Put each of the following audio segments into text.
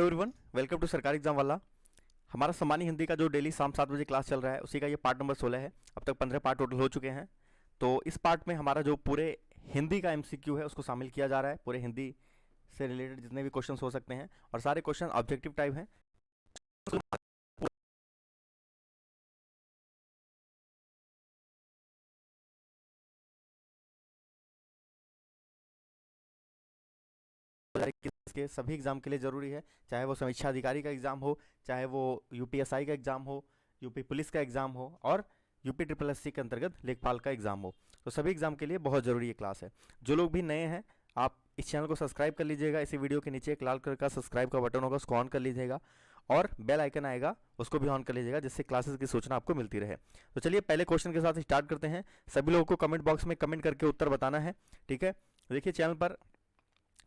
Everyone, welcome to सरकारी exam वाला। हमारा सामान्य हिंदी का जो डेली शाम 7 बजे क्लास चल रहा है उसी का ये पार्ट नंबर 16 है। अब तक 15 पार्ट टोटल हो चुके हैं। तो इस पार्ट में हमारा जो पूरे हिंदी का एमसीक्यू है उसको शामिल किया जा रहा है। पूरे हिंदी से रिलेटेड जितने भी क्वेश्चन हो सकते हैं और सारे क्वेश्चन ऑब्जेक्टिव टाइप हैं। के सभी एग्जाम के लिए ज़रूरी है, चाहे वो समीक्षा अधिकारी का एग्ज़ाम हो, चाहे वो यूपीएसआई का एग्ज़ाम हो, यूपी पुलिस का एग्ज़ाम हो और यूपी ट्रिपल एससी के अंतर्गत लेखपाल का एग्ज़ाम हो। तो सभी एग्ज़ाम के लिए बहुत ज़रूरी ये क्लास है। जो लोग भी नए हैं आप इस चैनल को सब्सक्राइब कर लीजिएगा। इसी वीडियो के नीचे एक लाल कलर का सब्सक्राइब का बटन होगा, उसको ऑन कर लीजिएगा और बेल आइकन आएगा उसको भी ऑन कर लीजिएगा, जिससे क्लासेस की सूचना आपको मिलती रहे। तो चलिए पहले क्वेश्चन के साथ स्टार्ट करते हैं। सभी लोगों को कमेंट बॉक्स में कमेंट करके उत्तर बताना है, ठीक है। देखिए चैनल पर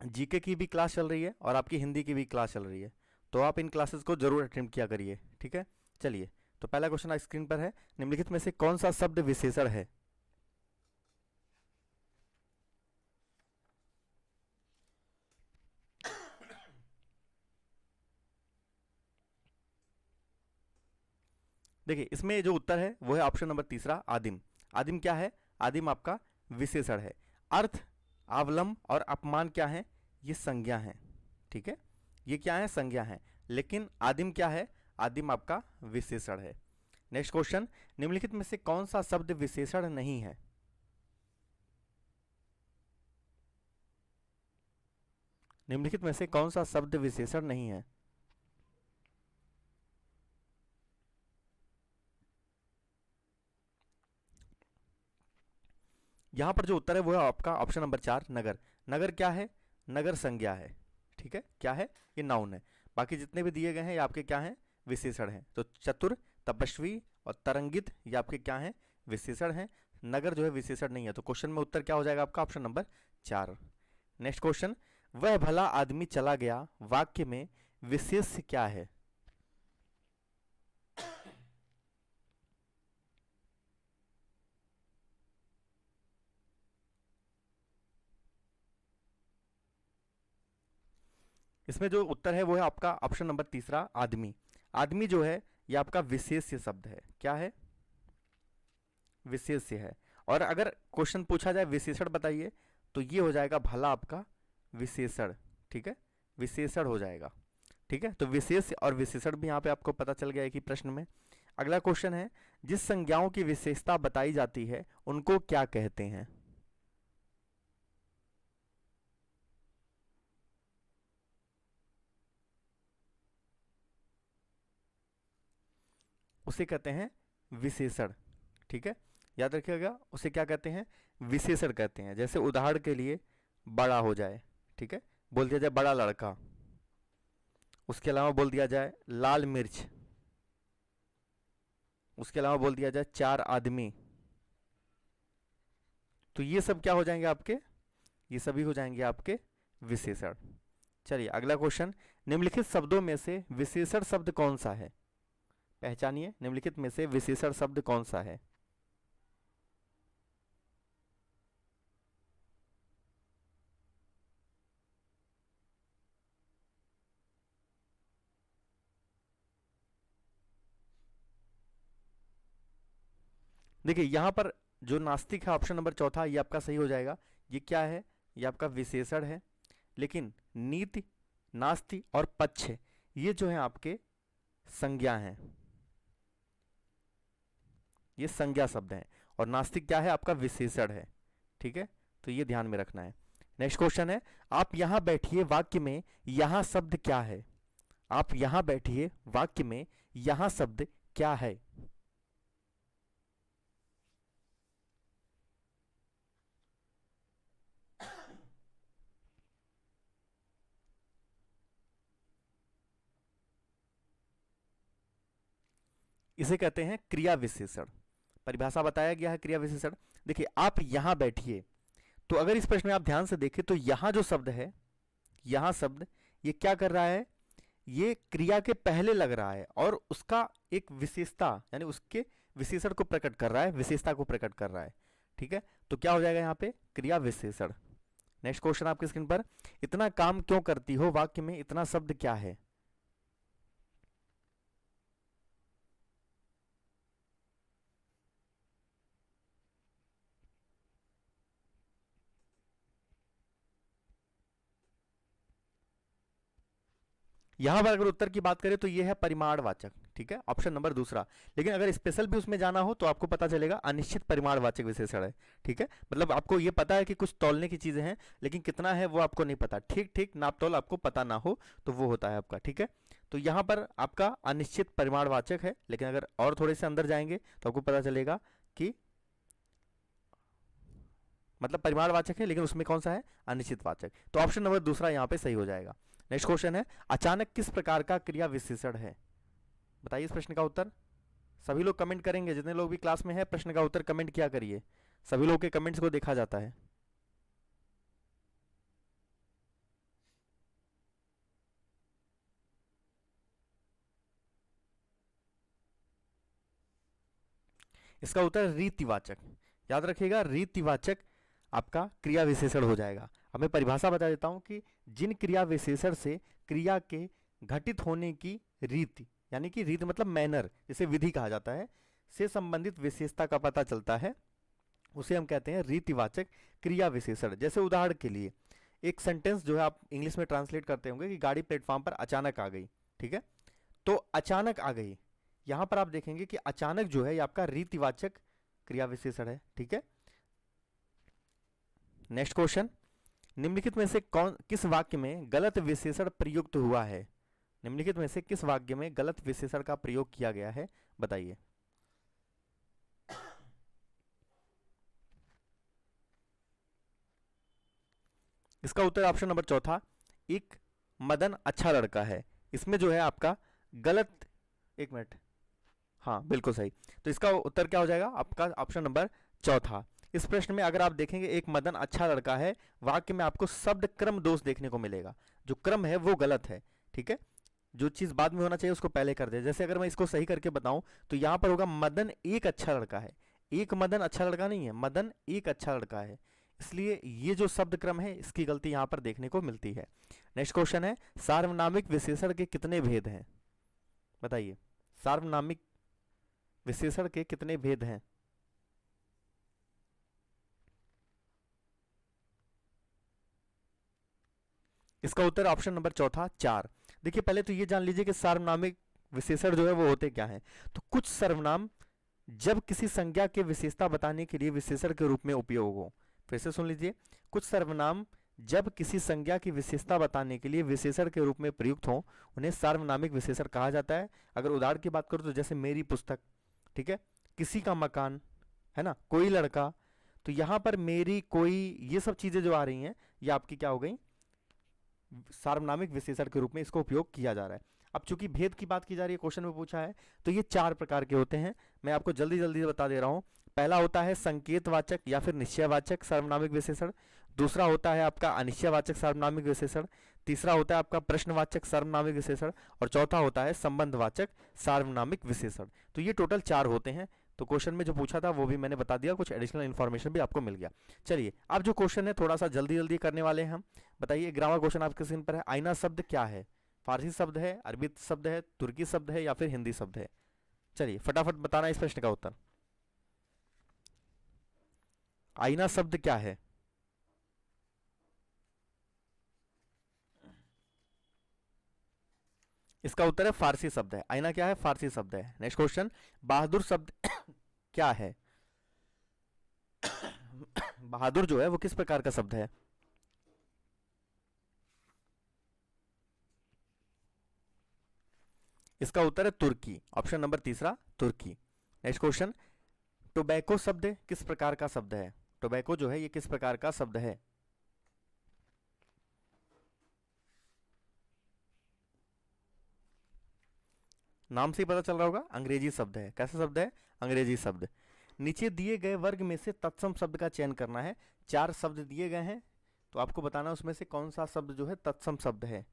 जीके की भी क्लास चल रही है और आपकी हिंदी की भी क्लास चल रही है, तो आप इन क्लासेस को जरूर अटेम्प्ट किया करिए, ठीक है। चलिए तो पहला क्वेश्चन स्क्रीन पर है, निम्नलिखित में से कौन सा शब्द विशेषण है? देखिए इसमें जो उत्तर है वो है ऑप्शन नंबर तीसरा, आदिम। आदिम क्या है? आदिम आपका विशेषण है। अर्थ, अवलंब और अपमान क्या है? ये संज्ञा है, ठीक है। ये क्या है? संज्ञा है। लेकिन आदिम क्या है? आदिम आपका विशेषण है। नेक्स्ट क्वेश्चन, निम्नलिखित में से कौन सा शब्द विशेषण नहीं है? निम्नलिखित में से कौन सा शब्द विशेषण नहीं है? यहां पर जो उत्तर है वो है आपका ऑप्शन नंबर 4, नगर। नगर क्या है? नगर संज्ञा है, ठीक है। क्या है? ये नाउन है। बाकी जितने भी दिए गए हैं ये आपके क्या हैं? विशेषण हैं। तो चतुर, तपस्वी और तरंगित ये आपके क्या हैं? विशेषण हैं। नगर जो है विशेषण नहीं है। तो क्वेश्चन में उत्तर क्या हो जाएगा आपका? Option number 4। नेक्स्ट क्वेश्चन, वह भला आदमी चला गया वाक्य में विशेष्य क्या है? इसमें जो उत्तर है वो है आपका ऑप्शन नंबर तीसरा, आदमी। आदमी जो है ये आपका विशेष्य शब्द है। क्या है? विशेष्य है। और अगर क्वेश्चन पूछा जाए विशेषण बताइए तो ये हो जाएगा भला आपका विशेषण, ठीक है। विशेषण हो जाएगा, ठीक है। तो विशेष और विशेषण भी यहाँ पे आपको पता चल गया है कि प्रश्न में। अगला क्वेश्चन है, जिस संज्ञाओं की विशेषता बताई जाती है उनको क्या कहते हैं? उसे कहते हैं विशेषण, ठीक है। याद रखिएगा उसे क्या कहते हैं? विशेषण कहते हैं। जैसे उदाहरण के लिए बड़ा हो जाए, ठीक है, बोल दिया जाए बड़ा लड़का। उसके अलावा बोल दिया जाए लाल मिर्च। उसके अलावा बोल दिया जाए 4 आदमी। तो ये सब क्या हो जाएंगे आपके? ये सभी हो जाएंगे आपके विशेषण। चलिए अगला क्वेश्चन, निम्नलिखित शब्दों में से विशेषण शब्द कौन सा है? पहचानिए, निम्नलिखित में से विशेषण शब्द कौन सा है? देखिए यहां पर जो नास्तिक है ऑप्शन नंबर चौथा ये आपका सही हो जाएगा। ये क्या है? ये आपका विशेषण है। लेकिन नीति, नास्ति और पक्ष ये जो है आपके संज्ञा हैं। ये संज्ञा शब्द हैं और नास्तिक क्या है? आपका विशेषण है, ठीक है। तो ये ध्यान में रखना है। नेक्स्ट क्वेश्चन है, आप यहां बैठिए वाक्य में यहां शब्द क्या है? आप यहां बैठिए वाक्य में यहां शब्द क्या है? इसे कहते हैं क्रिया विशेषण। परिभाषा बताया गया है क्रिया विशेषण। देखिए आप यहां बैठिए, तो अगर इस प्रश्न में आप ध्यान से देखें तो यहां जो शब्द है, यहां शब्द ये क्या कर रहा है? ये क्रिया के पहले लग रहा है और उसका एक विशेषता यानी उसके विशेषण को प्रकट कर रहा है, विशेषता को प्रकट कर रहा है, ठीक है। तो क्या हो जाएगा यहाँ पे? क्रिया विशेषण। नेक्स्ट क्वेश्चन आपकी स्क्रीन पर, इतना काम क्यों करती हो वाक्य में इतना शब्द क्या है? यहां पर अगर उत्तर की बात करें तो ये है परिमाणवाचक, ठीक है, ऑप्शन नंबर दूसरा। लेकिन अगर स्पेशल भी उसमें जाना हो तो आपको पता चलेगा अनिश्चित परिमाणवाचक विशेषण है, ठीक है, मतलब आपको ये पता है कि कुछ तौलने की चीजें हैं लेकिन कितना है वो आपको नहीं पता, ठीक ठीक नाप तौल आपको पता ना हो तो वो होता है आपका, ठीक है। तो यहाँ पर आपका अनिश्चित परिमाणवाचक है, लेकिन अगर और थोड़े से अंदर जाएंगे तो आपको पता चलेगा कि मतलब परिमाणवाचक है लेकिन उसमें कौन सा है, अनिश्चितवाचक। तो ऑप्शन नंबर दूसरा यहाँ पे सही हो जाएगा। नेक्स्ट क्वेश्चन है, अचानक किस प्रकार का क्रिया विशेषण है, बताइए इस प्रश्न का उत्तर। सभी लोग कमेंट करेंगे, जितने लोग भी क्लास में है प्रश्न का उत्तर कमेंट किया करिए, सभी लोग के कमेंट्स को देखा जाता है। इसका उत्तर रीतिवाचक, याद रखिएगा रीतिवाचक आपका क्रिया विशेषण हो जाएगा। अब मैं परिभाषा बता देता हूं कि जिन क्रिया विशेषण से क्रिया के घटित होने की रीति, यानी कि रीति मतलब मैनर, जिसे विधि कहा जाता है, से संबंधित विशेषता का पता चलता है, उसे हम कहते हैं रीतिवाचक क्रिया विशेषण। जैसे उदाहरण के लिए एक सेंटेंस जो है आप इंग्लिश में ट्रांसलेट करते होंगे कि गाड़ी प्लेटफॉर्म पर अचानक आ गई, ठीक है, तो अचानक आ गई, यहां पर आप देखेंगे कि अचानक जो है ये आपका रीतिवाचक क्रिया विशेषण है, ठीक है। नेक्स्ट क्वेश्चन, निम्नलिखित में से कौन किस वाक्य में गलत विशेषण प्रयुक्त हुआ है, निम्नलिखित में से किस वाक्य में गलत विशेषण का प्रयोग किया गया है, बताइए। इसका उत्तर ऑप्शन नंबर चौथा, एक मदन अच्छा लड़का है। इसमें जो है आपका गलत, एक मिनट, हाँ बिल्कुल सही। तो इसका उत्तर क्या हो जाएगा आपका, ऑप्शन नंबर चौथा। इस प्रश्न में अगर आप देखेंगे एक मदन अच्छा लड़का है, वाक्य में आपको शब्द क्रम दोष देखने को मिलेगा, जो क्रम है वो गलत है, ठीक है, जो चीज बाद में होना चाहिए उसको पहले कर दे। जैसे अगर मैं इसको सही करके बताऊं तो यहां पर होगा मदन एक अच्छा लड़का है, एक मदन अच्छा लड़का नहीं है, मदन एक अच्छा लड़का है, इसलिए ये जो शब्द क्रम है इसकी गलती यहां पर देखने को मिलती है। नेक्स्ट क्वेश्चन है, सार्वनामिक विशेषण के कितने भेद हैं, बताइए, सार्वनामिक विशेषण के कितने भेद हैं। इसका उत्तर ऑप्शन नंबर चौथा, चार। देखिए पहले तो ये जान लीजिए कि सार्वनामिक विशेषण जो है वो होते क्या हैं। तो कुछ सर्वनाम जब किसी संज्ञा के विशेषता बताने के लिए विशेषण के रूप में उपयोग हो, फिर से सुन लीजिए, कुछ सर्वनाम जब किसी संज्ञा की विशेषता बताने के लिए विशेषण के रूप में प्रयुक्त हो उन्हें सार्वनामिक विशेषण कहा जाता है। अगर उदाहरण की बात करूं तो जैसे मेरी पुस्तक, ठीक है, किसी का मकान, है ना, कोई लड़का, तो यहां पर मेरी, कोई, ये सब चीजें जो आ रही हैं ये आपकी क्या हो गई, सार्वनामिक विशेषण के रूप में इसको उपयोग किया जा रहा है। अब चूंकि भेद की बात की जा रही है, क्वेश्चन में पूछा है, तो ये चार प्रकार के होते हैं, मैं आपको जल्दी जल्दी बता दे रहा हूं। पहला होता है संकेतवाचक या फिर निश्चयवाचक सार्वनामिक विशेषण, दूसरा होता है आपका अनिश्चयवाचक सार्वनामिक विशेषण, तीसरा होता है आपका प्रश्नवाचक सार्वनामिक विशेषण, और चौथा होता है संबंधवाचक सार्वनामिक विशेषण। तो ये टोटल चार होते हैं। तो क्वेश्चन में जो पूछा था वो भी मैंने बता दिया, कुछ एडिशनल इन्फॉर्मेशन भी आपको मिल गया। चलिए अब जो क्वेश्चन है थोड़ा सा जल्दी जल्दी करने वाले हैं हम। बताइए, ग्रामर क्वेश्चन आपके स्क्रीन पर है, आईना शब्द क्या है, फारसी शब्द है, अरबी शब्द है, तुर्की शब्द है या फिर हिंदी शब्द है। चलिए फटाफट बताना इस प्रश्न का उत्तर, आईना शब्द क्या है। इसका उत्तर है फारसी शब्द है, आईना क्या है, फारसी शब्द है। नेक्स्ट क्वेश्चन, बहादुर शब्द क्या है, बहादुर जो है वो किस प्रकार का शब्द है। इसका उत्तर है तुर्की, ऑप्शन नंबर तीसरा, तुर्की। नेक्स्ट क्वेश्चन, टोबैको शब्द किस प्रकार का शब्द है, टोबैको जो है ये किस प्रकार का शब्द है। नाम से ही पता चल रहा होगा, अंग्रेजी शब्द है। कैसा शब्द है, अंग्रेजी शब्द। नीचे दिए गए वर्ग में से तत्सम शब्द का चयन करना है। चार शब्द दिए गए हैं तो आपको बताना उसमें से कौन सा शब्द जो है तत्सम शब्द है।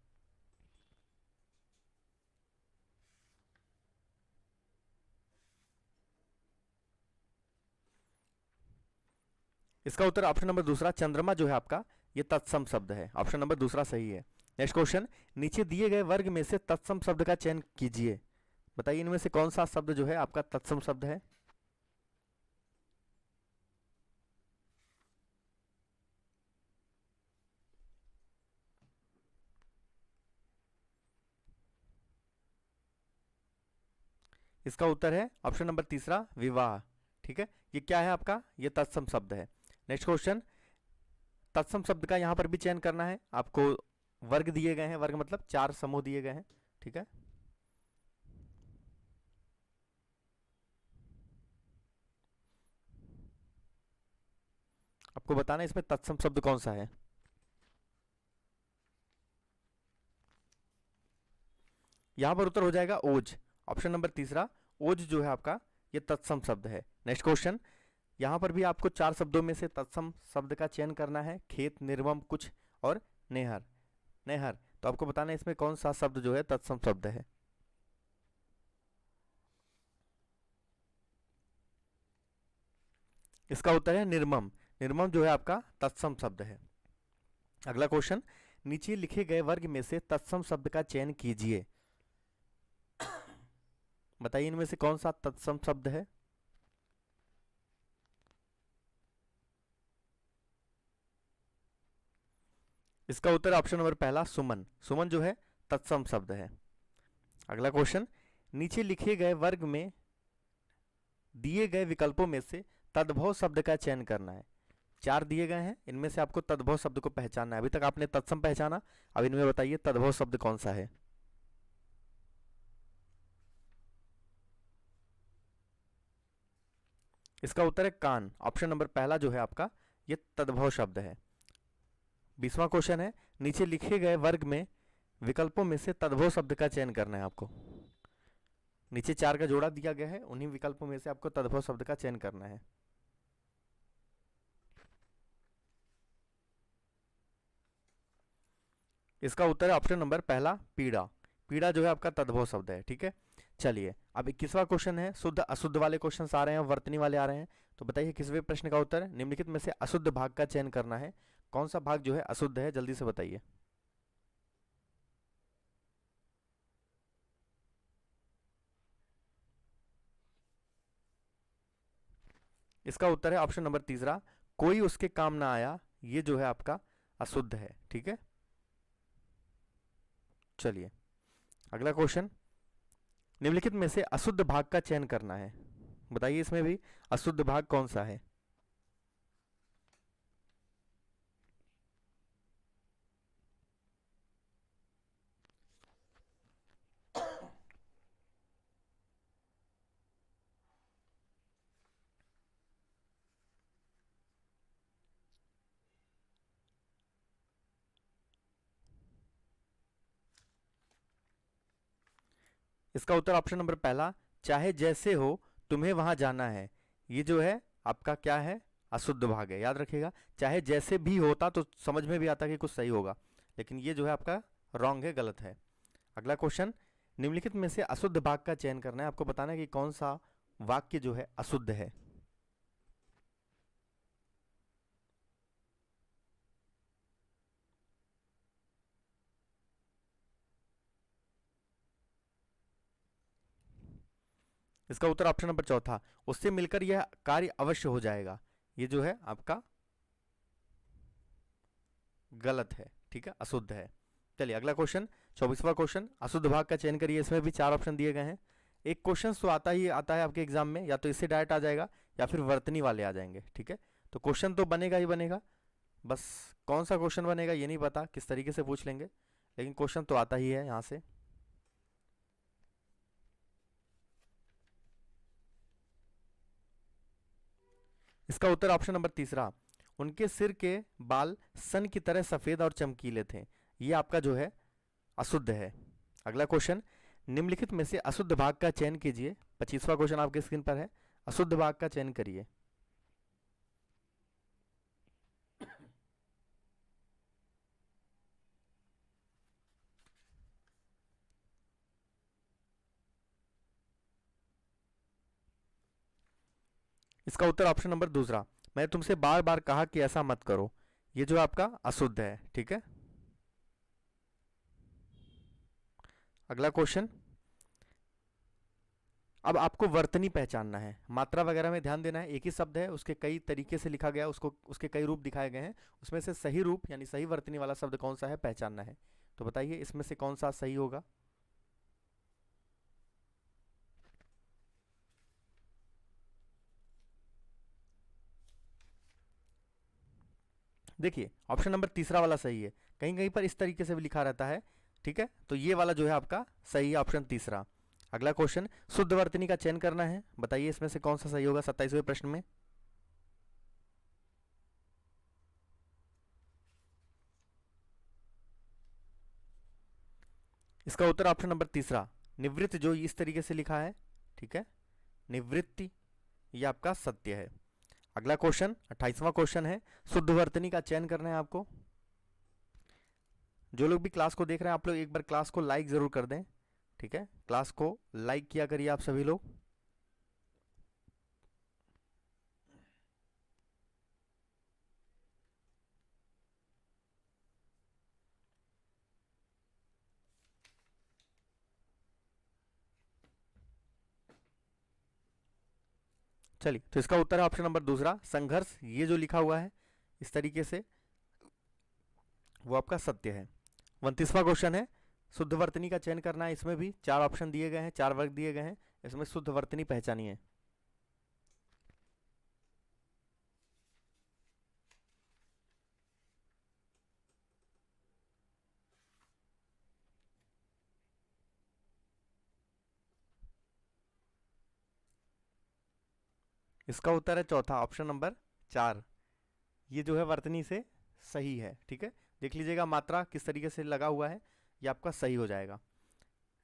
इसका उत्तर ऑप्शन नंबर दूसरा, चंद्रमा जो है आपका ये तत्सम शब्द है, ऑप्शन नंबर दूसरा सही है। नेक्स्ट क्वेश्चन, नीचे दिए गए वर्ग में से तत्सम शब्द का चयन कीजिए। बताइए इनमें से कौन सा शब्द जो है आपका तत्सम शब्द है। इसका उत्तर है ऑप्शन नंबर तीसरा, विवाह। ठीक है, ये क्या है आपका, ये तत्सम शब्द है। नेक्स्ट क्वेश्चन, तत्सम शब्द का यहां पर भी चयन करना है आपको। वर्ग दिए गए हैं, वर्ग मतलब 4 समूह दिए गए हैं। ठीक है, आपको बताना है इसमें तत्सम शब्द कौन सा है। यहां पर उत्तर हो जाएगा ओज, ऑप्शन नंबर तीसरा, ओज जो है आपका ये तत्सम शब्द है। नेक्स्ट क्वेश्चन, यहां पर भी आपको 4 शब्दों में से तत्सम शब्द का चयन करना है, खेत, निर्मम, कुछ और नेहर। नेहर, तो आपको बताना है इसमें कौन सा शब्द जो है तत्सम शब्द है। इसका उत्तर है निर्मम। निर्मम जो है आपका तत्सम शब्द है। अगला क्वेश्चन, नीचे लिखे गए वर्ग में से तत्सम शब्द का चयन कीजिए। बताइए इनमें से कौन सा तत्सम शब्द है। इसका उत्तर ऑप्शन नंबर पहला, सुमन। सुमन जो है तत्सम शब्द है। अगला क्वेश्चन, नीचे लिखे गए वर्ग में दिए गए विकल्पों में से तद्भव शब्द का चयन करना है। 4 दिए गए हैं, इनमें से आपको तद्भव शब्द को पहचानना है। अभी तक आपने तत्सम पहचाना, अब इनमें बताइए तद्भव शब्द कौन सा है। इसका उत्तर है कान, ऑप्शन नंबर पहला जो है आपका ये तद्भव शब्द है। 20वां क्वेश्चन है, नीचे लिखे गए वर्ग में विकल्पों में से तद्भव शब्द का चयन करना है आपको। नीचे 4 का जोड़ा दिया गया है, उन्हीं विकल्पों में से आपको तद्भव शब्द का चयन करना है। इसका उत्तर है ऑप्शन नंबर पहला, पीड़ा। पीड़ा जो है आपका तद्भव शब्द है। ठीक है, चलिए अब 21वां क्वेश्चन है, शुद्ध अशुद्ध वाले क्वेश्चन आ रहे हैं, वर्तनी वाले आ रहे हैं। तो बताइए 21वें प्रश्न का उत्तर, निम्नलिखित में से अशुद्ध भाग का चयन करना है। कौन सा भाग जो है अशुद्ध है, जल्दी से बताइए। इसका उत्तर है ऑप्शन नंबर तीसरा, कोई उसके काम ना आया। ये जो है आपका अशुद्ध है। ठीक है, चलिए अगला क्वेश्चन, निम्नलिखित में से अशुद्ध भाग का चयन करना है। बताइए इसमें भी अशुद्ध भाग कौन सा है। इसका उत्तर ऑप्शन नंबर पहला, चाहे जैसे हो तुम्हें वहां जाना है। ये जो है आपका क्या है, अशुद्ध भाग है। याद रखिएगा, चाहे जैसे भी होता तो समझ में भी आता कि कुछ सही होगा, लेकिन ये जो है आपका रॉन्ग है, गलत है। अगला क्वेश्चन, निम्नलिखित में से अशुद्ध भाग का चयन करना है। आपको बताना है कि कौन सा वाक्य जो है अशुद्ध है। इसका उत्तर ऑप्शन नंबर चौथा, उससे मिलकर यह कार्य अवश्य हो जाएगा। ये जो है आपका गलत है। ठीक है, अशुद्ध है। चलिए अगला क्वेश्चन, 24वां क्वेश्चन, अशुद्ध भाग का चयन करिए। इसमें भी 4 ऑप्शन दिए गए हैं। एक क्वेश्चन तो आता है आपके एग्जाम में, या तो इससे डायरेक्ट आ जाएगा या फिर वर्तनी वाले आ जाएंगे। ठीक है, तो क्वेश्चन तो बनेगा ही बनेगा, बस कौन सा क्वेश्चन बनेगा ये नहीं पता, किस तरीके से पूछ लेंगे, लेकिन क्वेश्चन तो आता ही है यहाँ से। इसका उत्तर ऑप्शन नंबर तीसरा, उनके सिर के बाल सन की तरह सफेद और चमकीले थे। ये आपका जो है अशुद्ध है। अगला क्वेश्चन, निम्नलिखित में से अशुद्ध भाग का चयन कीजिए। 25वां क्वेश्चन आपके स्क्रीन पर है, अशुद्ध भाग का चयन करिए। इसका उत्तर ऑप्शन नंबर दूसरा, मैं तुमसे बार बार कहा कि ऐसा मत करो। ये जो आपका अशुद्ध है। ठीक है, अगला क्वेश्चन, अब आपको वर्तनी पहचानना है, मात्रा वगैरह में ध्यान देना है। एक ही शब्द है, उसके कई तरीके से लिखा गया, उसको उसके कई रूप दिखाए गए हैं, उसमें से सही रूप यानी सही वर्तनी वाला शब्द कौन सा है पहचानना है। तो बताइए इसमें से कौन सा सही होगा। देखिए ऑप्शन नंबर तीसरा वाला सही है, कहीं कहीं पर इस तरीके से भी लिखा रहता है, ठीक है, तो ये वाला जो है आपका सही है, ऑप्शन तीसरा। अगला क्वेश्चन, शुद्ध वर्तनी का चयन करना है, बताइए इसमें से कौन सा सही होगा 27वें प्रश्न में। इसका उत्तर ऑप्शन नंबर तीसरा, निवृत्त, जो इस तरीके से लिखा है, ठीक है, निवृत्ति, ये आपका सत्य है। अगला क्वेश्चन 28वां क्वेश्चन है, शुद्ध वर्तनी का चयन करना है आपको। जो लोग भी क्लास को देख रहे हैं आप लोग एक बार क्लास को लाइक जरूर कर दें, ठीक है, क्लास को लाइक किया करिए आप सभी लोग। चलिए, तो इसका उत्तर है ऑप्शन नंबर दूसरा, संघर्ष, ये जो लिखा हुआ है इस तरीके से, वो आपका सत्य है। 29वां क्वेश्चन है, शुद्ध वर्तनी का चयन करना है, इसमें भी 4 ऑप्शन दिए गए हैं, 4 वर्ग दिए गए हैं, इसमें शुद्ध वर्तनी पहचानिए। इसका उत्तर है चौथा, ऑप्शन नंबर 4, ये जो है वर्तनी से सही है, ठीक है, देख लीजिएगा मात्रा किस तरीके से लगा हुआ है, ये आपका सही हो जाएगा।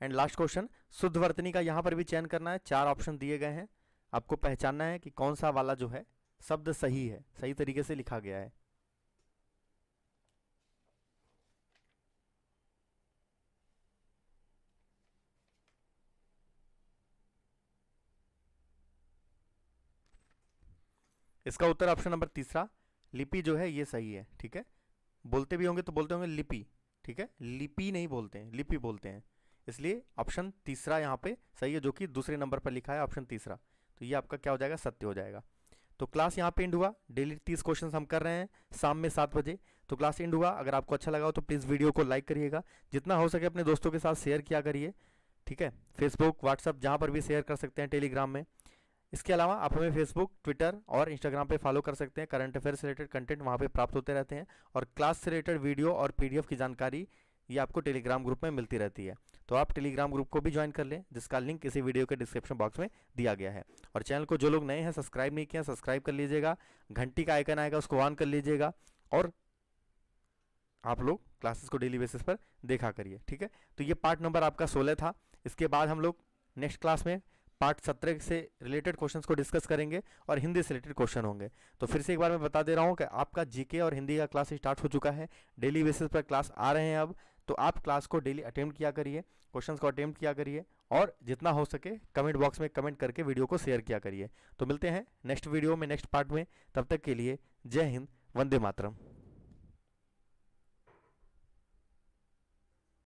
एंड लास्ट क्वेश्चन, शुद्ध वर्तनी का यहाँ पर भी चयन करना है, 4 ऑप्शन दिए गए हैं, आपको पहचानना है कि कौन सा वाला जो है शब्द सही है, सही तरीके से लिखा गया है। इसका उत्तर ऑप्शन नंबर तीसरा, लिपि जो है ये सही है, ठीक है, बोलते भी होंगे तो बोलते होंगे लिपि, ठीक है, लिपि नहीं बोलते हैं, लिपि बोलते हैं, इसलिए ऑप्शन तीसरा यहाँ पे सही है, जो कि दूसरे नंबर पर लिखा है ऑप्शन तीसरा, तो ये आपका क्या हो जाएगा, सत्य हो जाएगा। तो क्लास यहाँ पे एंड हुआ, डेली 30 क्वेश्चन हम कर रहे हैं शाम में 7 बजे, तो क्लास एंड हुआ। अगर आपको अच्छा लगा हो तो प्लीज़ वीडियो को लाइक करिएगा, जितना हो सके अपने दोस्तों के साथ शेयर किया करिए, ठीक है, फेसबुक व्हाट्सअप जहाँ पर भी शेयर कर सकते हैं, टेलीग्राम में। इसके अलावा आप हमें फेसबुक, ट्विटर और इंस्टाग्राम पे फॉलो कर सकते हैं, करंट अफेयर से रिलेटेड कंटेंट वहाँ पे प्राप्त होते रहते हैं, और क्लास से रिलेटेड वीडियो और पीडीएफ की जानकारी ये आपको टेलीग्राम ग्रुप में मिलती रहती है, तो आप टेलीग्राम ग्रुप को भी ज्वाइन कर लें, जिसका लिंक इसी वीडियो के डिस्क्रिप्शन बॉक्स में दिया गया है। और चैनल को जो लोग नए हैं सब्सक्राइब नहीं किया, सब्सक्राइब कर लीजिएगा, घंटी का आइकन आएगा उसको ऑन कर लीजिएगा, और आप लोग क्लासेस को डेली बेसिस पर देखा करिए, ठीक है। तो ये पार्ट नंबर आपका 16 था। इसके बाद हम लोग नेक्स्ट क्लास में पार्ट 17 से रिलेटेड क्वेश्चंस को डिस्कस करेंगे और हिंदी से रिलेटेड क्वेश्चन होंगे। तो फिर से एक बार मैं बता दे रहा हूँ कि आपका जीके और हिंदी का क्लास स्टार्ट हो चुका है, डेली बेसिस पर क्लास आ रहे हैं अब, तो आप क्लास को डेली अटेम्प्ट किया करिए, क्वेश्चंस को अटेम्प्ट किया करिए, और जितना हो सके कमेंट बॉक्स में कमेंट करके वीडियो को शेयर किया करिए। तो मिलते हैं नेक्स्ट वीडियो में, नेक्स्ट पार्ट में, तब तक के लिए जय हिंद, वंदे मातरम।